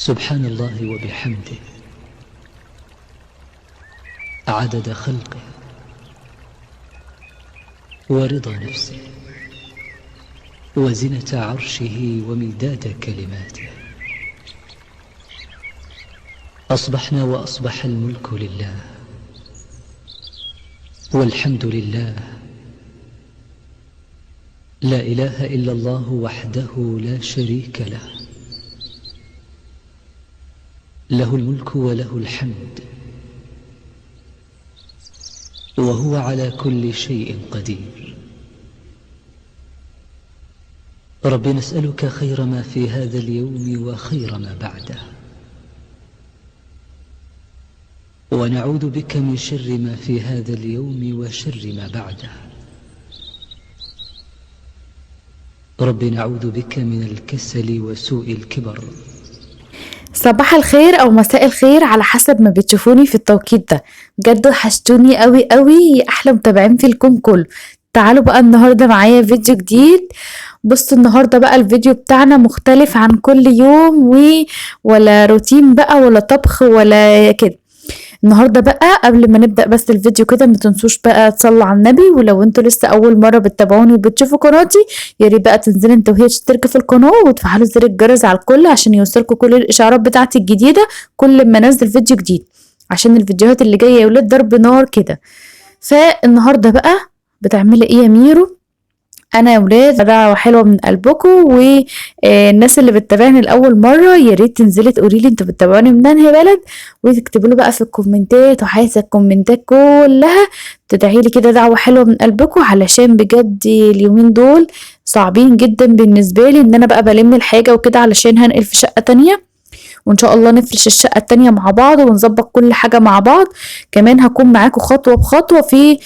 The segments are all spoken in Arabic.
سبحان الله وبحمده عدد خلقه ورضا نفسه وزنة عرشه ومداد كلماته. أصبحنا وأصبح الملك لله والحمد لله، لا إله إلا الله وحده لا شريك له، له الملك وله الحمد وهو على كل شيء قدير. رب نسألك خير ما في هذا اليوم وخير ما بعده، ونعوذ بك من شر ما في هذا اليوم وشر ما بعده. رب نعوذ بك من الكسل وسوء الكبر. صباح الخير او مساء الخير على حسب ما بتشوفوني في التوقيت ده. بجد وحشتوني قوي قوي، احلى متابعين في الكون كله. تعالوا بقى النهارده معايا فيديو جديد. بصوا النهارده بقى الفيديو بتاعنا مختلف عن كل يوم، ولا روتين بقى ولا طبخ ولا كده. النهارده بقى قبل ما نبدأ بس الفيديو كده ما تنسوش بقى تصلوا على النبي، ولو انتوا لسه اول مرة بتتابعوني وبتشوفوا قناتي يا ريت بقى تنزلوا انتوا وهي تشتركوا في القناة وتفعلوا زر الجرس على الكل عشان يوصلكوا كل الاشعارات بتاعتي الجديدة كل ما انزل فيديو جديد، عشان الفيديوهات اللي جاية يا ولاد ضرب نار كده. فالنهارده بقى بتعملي ايه يا ميرو؟ انا يا ولاد دعوة حلوة من قلبكم، والناس اللي بتتابعني لاول مرة يا ريت تنزلي تقولي لي انتوا بتتابعوني من انهي بلد، وتكتبوا لي بقى في الكومنتات، وعايزة الكومنتات كلها تدعي لي كده دعوة حلوة من قلبكم، علشان بجد اليومين دول صعبين جدا بالنسبة لي، ان انا بقى بلم الحاجة وكده علشان هنقل في شقة تانية، وان شاء الله نفرش الشقة التانية مع بعض ونظبط كل حاجة مع بعض. كمان هكون معاكم خطوة بخطوة في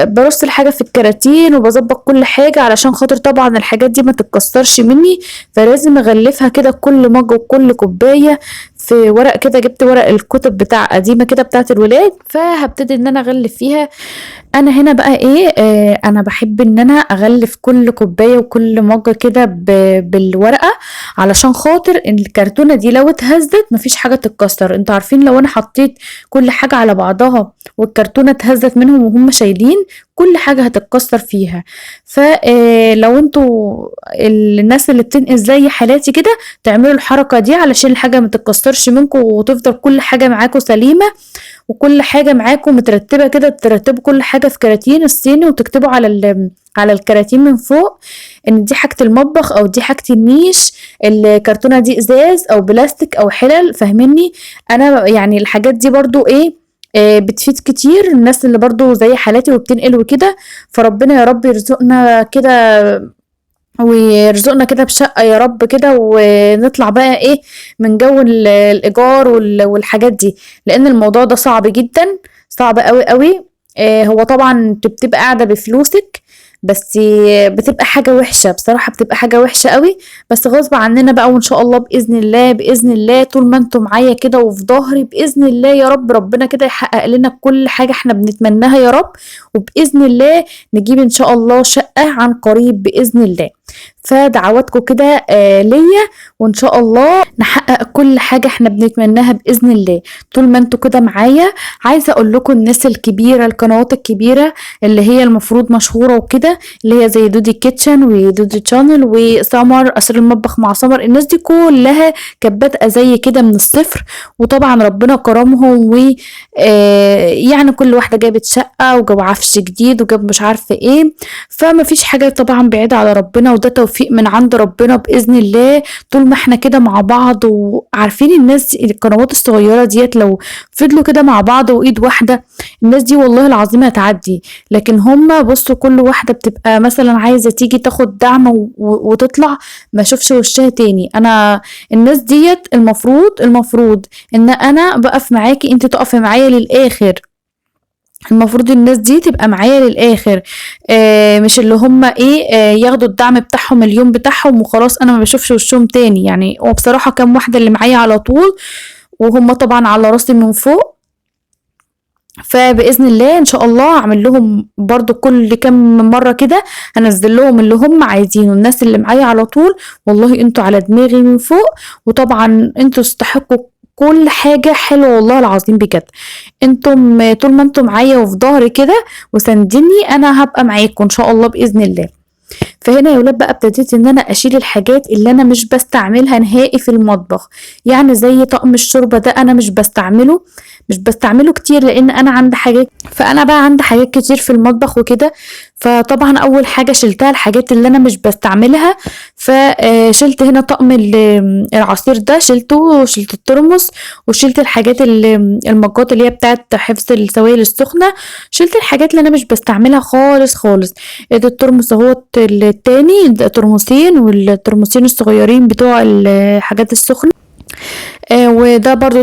برص الحاجة في الكراتين وبظبط كل حاجة، علشان خاطر طبعا الحاجات دي ما تتكسرش مني، فلازم اغلفها كده كل مج وكل كوباية في ورق كده. جبت ورق الكتب بتاع قديمة كده بتاعت الولاد، فهبتدي ان انا اغلف فيها. انا هنا بقى ايه، انا بحب ان انا اغلف كل كوباية وكل مج كده بالورقة، علشان خاطر ان الكرتونة دي لو اتهزت مفيش حاجة تتكسر. انتوا عارفين لو انا حطيت كل حاجة على بعضها والكرتونة اتهزت منهم وهم شايلين، كل حاجة هتتكسر فيها. فلو انتوا الناس اللي بتنقل زي حالاتي كده تعملوا الحركة دي علشان الحاجة ما تتكسرش منكم، وتفضل كل حاجة معاكم سليمة وكل حاجة معاكم مترتبة كده. ترتبوا كل حاجة في كراتين الصيني وتكتبوا على الكراتين من فوق ان دي حاجة المطبخ او دي حاجة النيش، الكرتونة دي ازاز او بلاستيك او حلل. فاهميني؟ انا يعني الحاجات دي برضو ايه، بتفيد كتير الناس اللي برضو زي حالاتي وبتنقل وكده. فربنا يا رب يرزقنا كده ويرزقنا كده بشقة يا رب كده، ونطلع بقى ايه من جو الايجار والحاجات دي، لان الموضوع ده صعب جدا، صعب قوي قوي. هو طبعا انت بتبقى قاعدة بفلوسك، بس بتبقى حاجة وحشة بصراحة، بتبقى حاجة وحشة قوي، بس غصب عننا بقى. وان شاء الله بإذن الله بإذن الله طول ما انتم معايا كده وفي ظهري بإذن الله يا رب، ربنا كده يحقق لنا كل حاجة احنا بنتمناها يا رب، وبإذن الله نجيب ان شاء الله شقة عن قريب بإذن الله. فدعواتكم كده ليا، وان شاء الله نحقق كل حاجة احنا بنتمناها بإذن الله طول ما انتوا كده معايا. عايزة اقول لكم الناس الكبيرة، القنوات الكبيرة اللي هي المفروض مشهورة وكده، اللي هي زي دودي كيتشن ودودي تشانل وسمر اسر المطبخ مع سمر، الناس دي كلها كانت بادئة زي كده من الصفر، وطبعا ربنا كرمهم، و يعني كل واحدة جابت شقة وجاب عفش جديد وجاب مش عارفة ايه. فما فيش حاجة طبعا بعيدة على ربنا، وده توفيق من عند ربنا بإذن الله طول ما احنا كده مع بعض. وعارفين الناس القنوات الصغيرة ديت لو فضلوا كده مع بعض وإيد واحدة، الناس دي والله العظيم هتعدي. لكن هما بصوا كل واحدة بتبقى مثلا عايزة تيجي تاخد دعم وتطلع ما شوفش وشها تاني. انا الناس ديت المفروض ان انا بقف معاكي، انت تقفي معايا للآخر. المفروض الناس دي تبقى معايا للآخر، مش اللي هم ايه ياخدوا الدعم بتاعهم اليوم بتاعهم وخلاص انا ما بشوفش وشهم تاني. يعني وبصراحة كام واحدة اللي معايا على طول، وهم طبعا على راسي من فوق، فباذن الله ان شاء الله اعمل لهم برضو كل كام مره كده، هنزل لهم اللي هم عايزينه. الناس اللي معايا على طول والله انتوا على دماغي من فوق، وطبعا انتوا تستحقوا كل حاجة حلوة والله العظيم بجد. انتم طول ما انتم معايا وفي ظهري كده وساندني، انا هبقى معاكم ان شاء الله باذن الله. فهنا يا ولاد بقى ابتديت ان انا اشيل الحاجات اللي انا مش بستعملها نهائي في المطبخ. يعني زي طقم الشوربه ده انا مش بستعمله كتير، لان انا عندي حاجات، فانا بقى عندي حاجات كتير في المطبخ وكده. فطبعا اول حاجه شلتها الحاجات اللي انا مش بستعملها. فشلت هنا طقم العصير ده، شلت الترمس، وشلت الحاجات المجات اللي هي بتاعت حفظ السوائل السخنه. شلت الحاجات اللي انا مش بستعملها خالص خالص. ده الترمس اهوت التاني، ده ترمسين، والترمسين الصغيرين بتوع الحاجات السخنه. وده برضو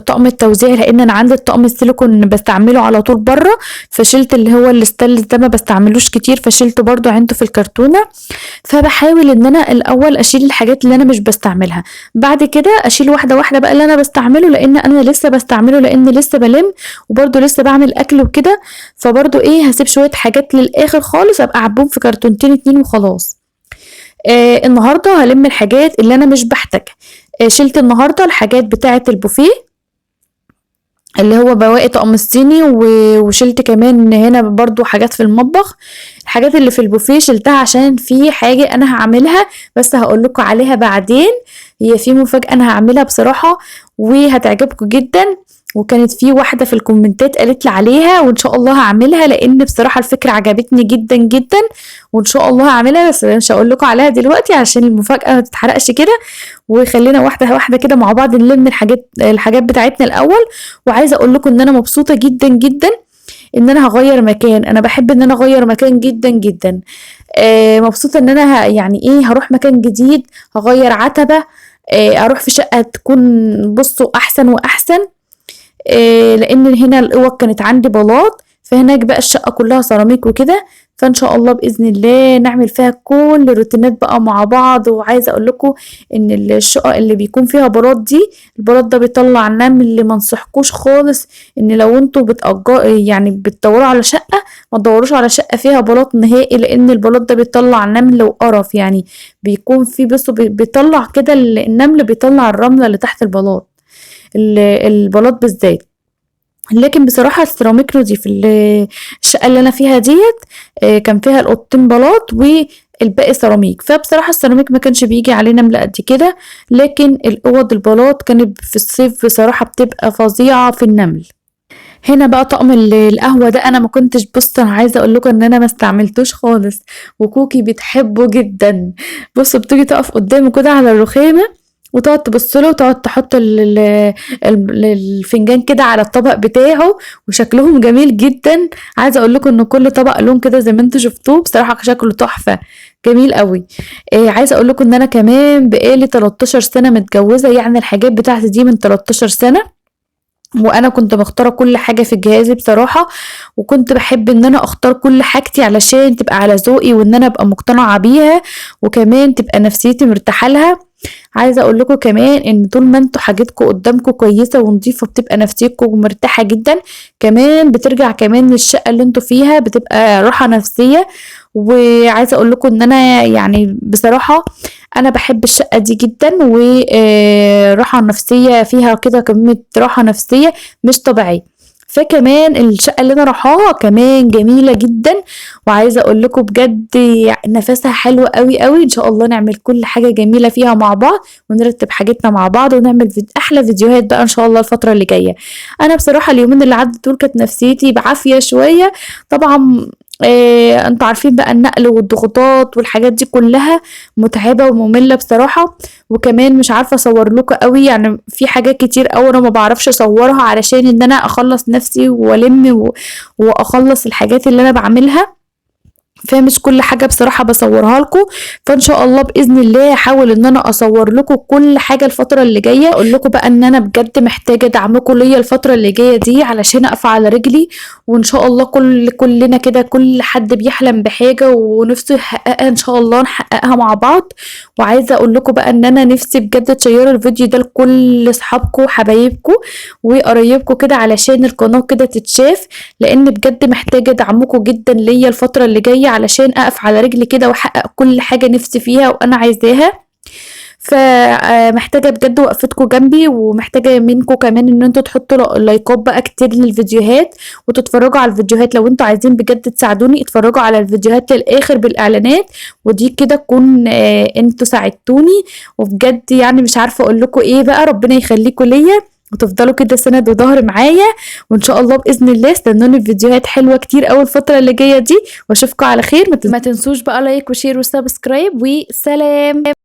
طقم التوزيع، لان انا عندي الطقم السيليكون بستعمله على طول بره، فشلت اللي هو الستانلس ده ما بستعملوش كتير، فشلته برضو عنده في الكرتونه. فبحاول ان انا الاول اشيل الحاجات اللي انا مش بستعملها، بعد كده اشيل واحده واحده بقى اللي انا بستعمله، لان انا لسه بستعمله، لان لسه بلم وبرضو لسه بعمل اكل وكده. فبرضو هسيب شويه حاجات للاخر خالص، ابقى اعبهم في كرتونتين 2 وخلاص. النهارده هلم الحاجات اللي انا مش بحتاجها. شلت النهارده الحاجات بتاعه البوفيه اللي هو بواقي طقم الصيني، وشلت كمان هنا برضو حاجات في المطبخ. الحاجات اللي في البوفيه شلتها عشان في حاجة انا هعملها، بس هقول لكم عليها بعدين. هي في مفاجأة انا هعملها بصراحة وهتعجبكم جدا، وكانت في واحدة في الكومنتات قالت لي عليها، وان شاء الله هعملها، لان بصراحة الفكرة عجبتني جدا جدا، وان شاء الله هعملها، بس مش هقول لكم عليها دلوقتي عشان المفاجأة ما تتحرقش كده. وخلينا واحدة واحدة كده مع بعض نلم الحاجات بتاعتنا الاول. وعايزة اقول لكم ان انا مبسوطة جدا جدا ان انا هغير مكان. انا بحب ان انا اغير مكان جدا جدا. مبسوطة ان انا يعني هروح مكان جديد، هغير عتبة، اروح في شقة تكون بصوا احسن واحسن. لان هنا الاوض كانت عندي بلاط، فهناك بقى الشقة كلها سيراميك وكده. فان شاء الله باذن الله نعمل فيها كل الروتينات بقى مع بعض. وعايزه اقول لكم ان الشقق اللي بيكون فيها بلاط دي، البلاط ده بيطلع نمل، اللي ما انصحكوش خالص ان لو انتوا يعني بتدوروا على شقه، ما تدوروش على شقه فيها بلاط نهائي، لان البلاط ده بيطلع نمل وقرف. يعني بيكون في بصوا بيطلع كده النمل بيطلع الرمله اللي تحت البلاط، البلاط بالذات. لكن بصراحة السيراميك نضيف. الشقة اللي أنا فيها ديت كان فيها الأوضتين بلاط والباقي سيراميك، فبصراحة السيراميك ما كانش بيجي علينا نملة قد كده، لكن الأوض البلاط كانت في الصيف بصراحة بتبقى فظيعة في النمل. هنا بقى طقم القهوة ده انا ما كنتش، بص انا عايزة اقول لكم ان انا ما استعملتوش خالص، وكوكي بتحبه جدا. بصوا بتيجي تقف قدامه كده على الرخامة، وتقعد تبص له، وتقعد تحط الفنجان كده على الطبق بتاعه، وشكلهم جميل جدا. عايزه اقول لكم ان كل طبق لون كده زي ما انتوا شفتوه، بصراحه شكله تحفه جميل قوي. عايزه اقول لكم ان انا كمان بقالي 13 سنه متجوزه، يعني الحاجات بتاعتي دي من 13 سنه، وانا كنت بختار كل حاجه في جهازي بصراحه، وكنت بحب ان انا اختار كل حاجتي علشان تبقى على ذوقي، وان انا ابقى مقتنعه بيها، وكمان تبقى نفسيتي مرتاحه لها. عايزه اقول لكم كمان ان طول ما انتوا حاجتكم قدامكم كويسه ونظيفه، بتبقى نفسيتكم مرتاحه جدا. كمان بترجع كمان للشقه اللي انتوا فيها بتبقى راحه نفسيه. وعايزه اقول لكم ان انا يعني بصراحه انا بحب الشقه دي جدا، وراحه نفسيه فيها كده، كميه راحه نفسيه مش طبيعيه. فكمان الشقه اللي انا راحاها كمان جميله جدا، وعايزه اقول لكم بجد نفسها حلو قوي قوي. ان شاء الله نعمل كل حاجه جميله فيها مع بعض، ونرتب حاجتنا مع بعض، ونعمل احلى فيديوهات بقى ان شاء الله الفتره اللي جايه. انا بصراحه اليومين اللي عدت دول كانت نفسيتي بعافيه شويه طبعا. انتوا عارفين بقى النقل والضغوطات والحاجات دي كلها متعبة ومملة بصراحة. وكمان مش عارفة اصور لكم قوي، يعني في حاجات كتير قوي انا ما بعرفش اصورها علشان ان انا اخلص نفسي والم واخلص الحاجات اللي انا بعملها. فمش كل حاجه بصراحه بصورها لكم. فان شاء الله باذن الله هحاول ان انا اصور لكم كل حاجه الفتره اللي جايه. اقول لكم بقى ان انا بجد محتاجه دعمكم ليا الفتره اللي جايه دي علشان اقف على رجلي، وان شاء الله كلنا كده كل حد بيحلم بحاجه ونفسه يحققها ان شاء الله نحققها مع بعض. وعايزه اقول لكم بقى ان انا نفسي بجد تشيروا الفيديو ده لكل اصحابكم وحبايبكم وقرايبكم كده علشان القناه كده تتشاف، لان بجد محتاجه دعمكم جدا ليا الفتره اللي جايه علشان اقف على رجلي كده واحقق كل حاجه نفسي فيها وانا عايزاها. فمحتاجه بجد وقفتكم جنبي، ومحتاجه منكم كمان ان انتوا تحطوا لايكات بقى كتير للفيديوهات وتتفرجوا على الفيديوهات. لو انتوا عايزين بجد تساعدوني اتفرجوا على الفيديوهات للاخر بالاعلانات، ودي كده تكون انتوا ساعدتوني. وبجد يعني مش عارفه اقول لكم ايه بقى، ربنا يخليكم ليا وتفضلوا كده سند وظهر معايا. وان شاء الله باذن الله استنوني فيديوهات حلوه كتير اول الفتره اللي جايه دي، واشوفكم على خير. ما تنسوش بقى لايك وشير وسبسكرايب، وسلام.